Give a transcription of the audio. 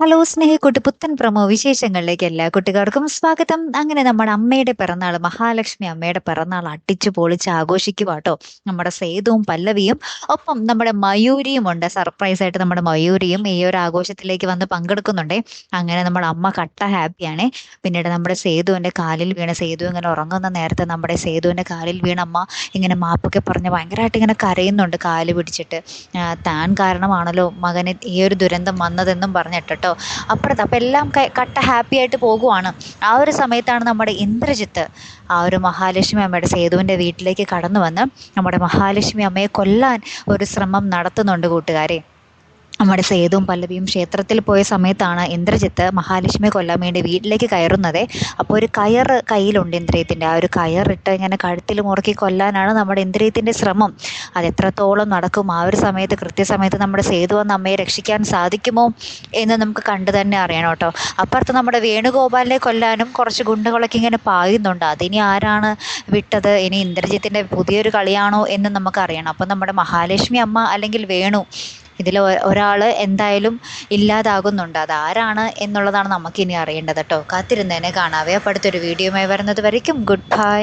Hello സ്നേഹിക്കുട്ടി, പുത്തൻ promo വിശേഷങ്ങളിലേക്ക് എല്ലാ കുട്ടികൾക്കും സ്വാഗതം. അങ്ങനെ നമ്മുടെ അമ്മയുടെ പിറന്നാൾ, മഹാലക്ഷ്മി അമ്മയുടെ പിറന്നാൾ അടിച്ചു പൊളിച്ച് ആഘോഷിക്കുവാട്ടോ നമ്മുടെ സേതുവും പല്ലവിയും. ഒപ്പം നമ്മുടെ മയൂരിയും ഉണ്ട്. സർപ്രൈസ് ആയിട്ട് നമ്മുടെ മയൂരിയും ഈ ഒരു ആഘോഷത്തിലേക്ക് വന്ന് പങ്കെടുക്കുന്നുണ്ടേ. അങ്ങനെ നമ്മുടെ അമ്മ കട്ട ഹാപ്പിയാണേ. പിന്നീട് നമ്മുടെ സേതുവിന്റെ കാലിൽ വീണ്, സേതു ഇങ്ങനെ ഉറങ്ങുന്ന നേരത്തെ നമ്മുടെ സേതുവിന്റെ കാലിൽ വീണ അമ്മ ഇങ്ങനെ മാപ്പൊക്കെ പറഞ്ഞ് ഭയങ്കരമായിട്ട് ഇങ്ങനെ കരയുന്നുണ്ട്, കാല് പിടിച്ചിട്ട്. താൻ കാരണമാണല്ലോ മകന് ഈ ഒരു ദുരന്തം വന്നതെന്നും പറഞ്ഞിട്ടോ. അപ്പുറത്ത് അപ്പം എല്ലാം കട്ട ഹാപ്പി ആയിട്ട് പോകുവാണ്. ആ ഒരു സമയത്താണ് നമ്മുടെ ഇന്ദ്രജിത്ത് ആ ഒരു മഹാലക്ഷ്മി അമ്മയുടെ സേതുവിൻ്റെ വീട്ടിലേക്ക് കടന്നു വന്ന് നമ്മുടെ മഹാലക്ഷ്മി അമ്മയെ കൊല്ലാൻ ഒരു ശ്രമം നടത്തുന്നുണ്ട് കൂട്ടുകാരെ. നമ്മുടെ സേതുവും പല്ലവിയും ക്ഷേത്രത്തിൽ പോയ സമയത്താണ് ഇന്ദ്രജിത്ത് മഹാലക്ഷ്മിയെ കൊല്ലാൻ വേണ്ടി വീട്ടിലേക്ക് കയറുന്നത്. അപ്പോൾ ഒരു കയറ് കയ്യിലുണ്ട് ഇന്ദ്രിയത്തിൻ്റെ. ആ ഒരു കയറിട്ട് ഇങ്ങനെ കഴുത്തിൽ മുറുക്കി കൊല്ലാനാണ് നമ്മുടെ ഇന്ദ്രിയത്തിൻ്റെ ശ്രമം. അത് എത്രത്തോളം നടക്കും, ആ ഒരു സമയത്ത് കൃത്യസമയത്ത് നമ്മുടെ സേതു വന്ന് അമ്മയെ രക്ഷിക്കാൻ സാധിക്കുമോ എന്ന് നമുക്ക് കണ്ടു തന്നെ അറിയണം കേട്ടോ. അപ്പുറത്ത് നമ്മുടെ വേണുഗോപാലിനെ കൊല്ലാനും കുറച്ച് ഗുണ്ടകളൊക്കെ ഇങ്ങനെ പായുന്നുണ്ട്. അതിനി ആരാണ് വിട്ടത്, ഇനി ഇന്ദ്രജിത്തിൻ്റെ പുതിയൊരു കളിയാണോ എന്ന് നമുക്കറിയണം. അപ്പം നമ്മുടെ മഹാലക്ഷ്മി അമ്മ അല്ലെങ്കിൽ വേണു, ഇതിൽ ഒരാൾ എന്തായാലും ഇല്ലാതാകുന്നുണ്ട്. അതാരാണ് എന്നുള്ളതാണ് നമുക്കിനി അറിയേണ്ടത് കേട്ടോ. കാത്തിരുന്നതിനെ കാണാവേ. അപ്പോൾ അടുത്തൊരു വീഡിയോയുമായി വരുന്നത് വരയ്ക്കും ഗുഡ് ബൈ.